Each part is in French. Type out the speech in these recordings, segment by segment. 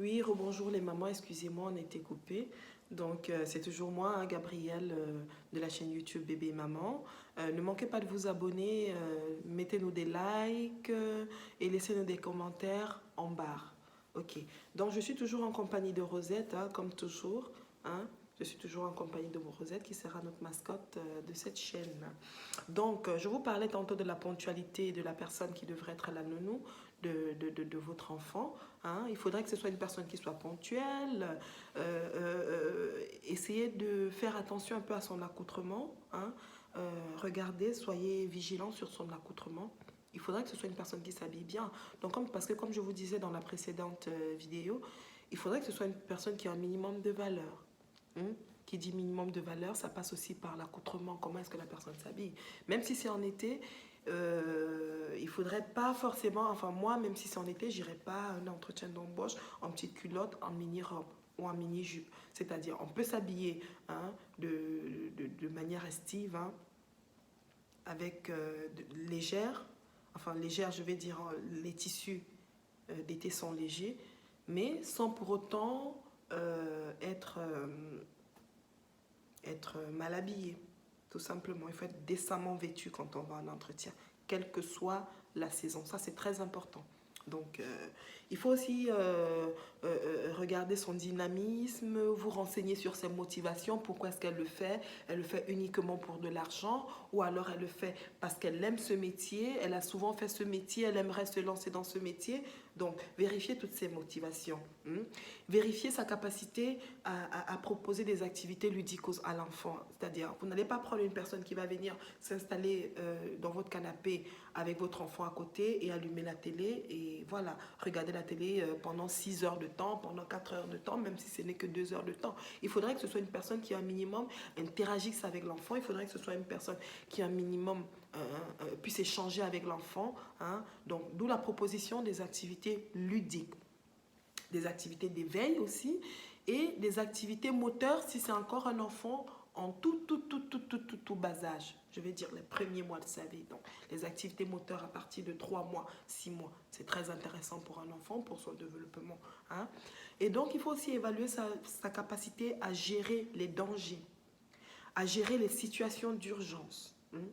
Oui, rebonjour les mamans, excusez-moi, on a été coupé. Donc, c'est toujours moi, hein, Gabrielle, de la chaîne YouTube Bébé et Maman. Ne manquez pas de vous abonner, mettez-nous des likes et laissez-nous des commentaires en barre. Ok, donc je suis toujours en compagnie de Rosette, hein, comme toujours. Hein. Je suis toujours en compagnie de Rosette qui sera notre mascotte de cette chaîne. Donc, je vous parlais tantôt de la ponctualité de la personne qui devrait être la nounou de votre enfant. Hein. Il faudrait que ce soit une personne qui soit ponctuelle. Essayez de faire attention un peu à son accoutrement. Hein. Regardez, soyez vigilant sur son accoutrement. Il faudrait que ce soit une personne qui s'habille bien. Donc, parce que comme je vous disais dans la précédente vidéo, il faudrait que ce soit une personne qui a un minimum de valeur. Hein. Qui dit minimum de valeur, ça passe aussi par l'accoutrement, comment est-ce que la personne s'habille. Même si c'est en été, il faudrait pas forcément, enfin moi, même si c'est en été, j'irai pas à un entretien d'embauche en petite culotte, en mini-robe ou en mini-jupe. C'est-à-dire, on peut s'habiller hein, de manière estive, hein, avec légère, enfin légère, je vais dire, les tissus d'été sont légers, mais sans pour autant être mal habillé. Tout simplement, il faut être décemment vêtu quand on va en entretien, quelle que soit la saison. Ça, c'est très important. Donc, il faut aussi regarder son dynamisme, vous renseigner sur ses motivations, pourquoi est-ce qu'elle le fait. Elle le fait uniquement pour de l'argent ou alors elle le fait parce qu'elle aime ce métier, elle a souvent fait ce métier, elle aimerait se lancer dans ce métier. Donc, vérifiez toutes ses motivations. Vérifiez sa capacité à proposer des activités ludiques à l'enfant. C'est-à-dire, vous n'allez pas prendre une personne qui va venir s'installer dans votre canapé avec votre enfant à côté et allumer la télé et voilà, regarder la télé pendant 6 heures de temps, pendant 4 heures de temps, même si ce n'est que 2 heures de temps. Il faudrait que ce soit une personne qui, un minimum, interagisse avec l'enfant. Il faudrait que ce soit une personne qui, un minimum, puisse échanger avec l'enfant. Hein. Donc, d'où la proposition des activités ludiques, des activités d'éveil aussi et des activités moteurs si c'est encore un enfant en tout bas âge. Je vais dire les premiers mois de sa vie. Donc, les activités moteurs à partir de 3 mois, 6 mois. C'est très intéressant pour un enfant, pour son développement. Hein. Et donc, il faut aussi évaluer sa capacité à gérer les dangers, à gérer les situations d'urgence. Hein.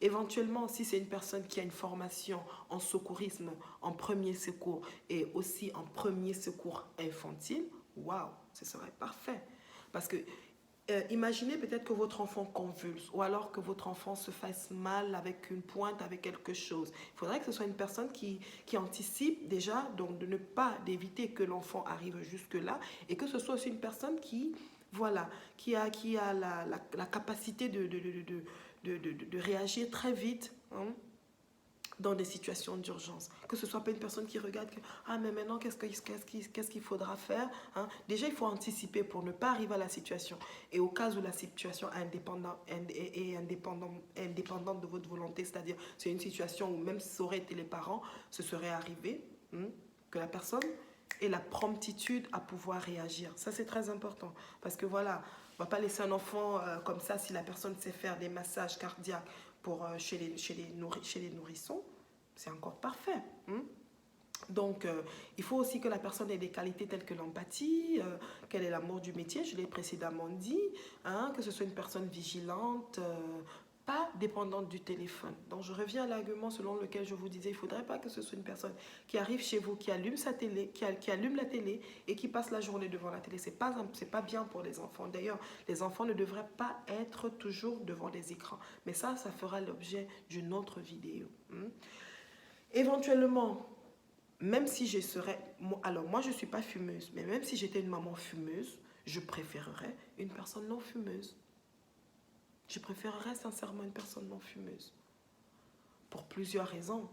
Éventuellement, si c'est une personne qui a une formation en secourisme, en premier secours et aussi en premier secours infantile, waouh, ce serait parfait. Parce que imaginez peut-être que votre enfant convulse ou alors que votre enfant se fasse mal avec une pointe, avec quelque chose. Il faudrait que ce soit une personne qui anticipe déjà, donc de ne pas, d'éviter que l'enfant arrive jusque-là et que ce soit aussi une personne qui, voilà, qui a la capacité de réagir très vite. Hein, dans des situations d'urgence. Que ce soit pas une personne qui regarde que ah mais maintenant qu'est-ce qu'il faudra faire. Hein? Déjà il faut anticiper pour ne pas arriver à la situation. Et au cas où la situation est indépendante de votre volonté, c'est-à-dire c'est une situation où même si ça aurait été les parents, ce serait arrivé, hein, que la personne ait la promptitude à pouvoir réagir. Ça c'est très important. Parce que voilà, on ne va pas laisser un enfant comme ça si la personne sait faire des massages cardiaques pour, chez les nourrissons, c'est encore parfait. Hein? Donc, il faut aussi que la personne ait des qualités telles que l'empathie, qu'elle ait l'amour du métier, je l'ai précédemment dit, hein, que ce soit une personne vigilante, pas dépendante du téléphone. Donc, je reviens à l'argument selon lequel je vous disais, il ne faudrait pas que ce soit une personne qui arrive chez vous, qui allume sa télé, qui allume la télé et qui passe la journée devant la télé. Ce n'est pas bien pour les enfants. D'ailleurs, les enfants ne devraient pas être toujours devant les écrans. Mais ça fera l'objet d'une autre vidéo. Hein. Éventuellement, même si je serais... Alors, moi, je ne suis pas fumeuse, mais même si j'étais une maman fumeuse, je préférerais une personne non fumeuse. Je préférerais sincèrement une personne non fumeuse. Pour plusieurs raisons.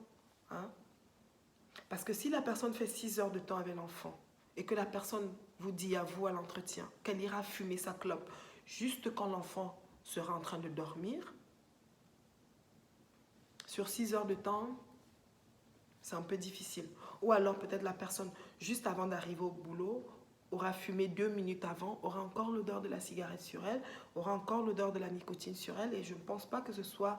Hein? Parce que si la personne fait 6 heures de temps avec l'enfant et que la personne vous dit à vous à l'entretien qu'elle ira fumer sa clope juste quand l'enfant sera en train de dormir, sur 6 heures de temps, c'est un peu difficile. Ou alors peut-être la personne, juste avant d'arriver au boulot, aura fumé 2 minutes avant, aura encore l'odeur de la cigarette sur elle, aura encore l'odeur de la nicotine sur elle. Et je ne pense pas que ce soit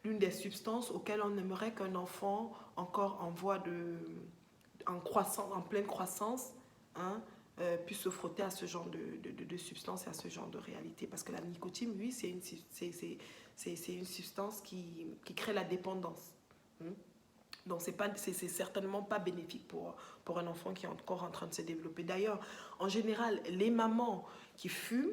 l'une des substances auxquelles on aimerait qu'un enfant, encore en voie de... en pleine croissance, hein, puissent se frotter à ce genre de substance et à ce genre de réalité. Parce que la nicotine, oui, c'est une substance qui crée la dépendance. Hein. Donc, c'est certainement pas bénéfique pour un enfant qui est encore en train de se développer. D'ailleurs, en général, les mamans qui fument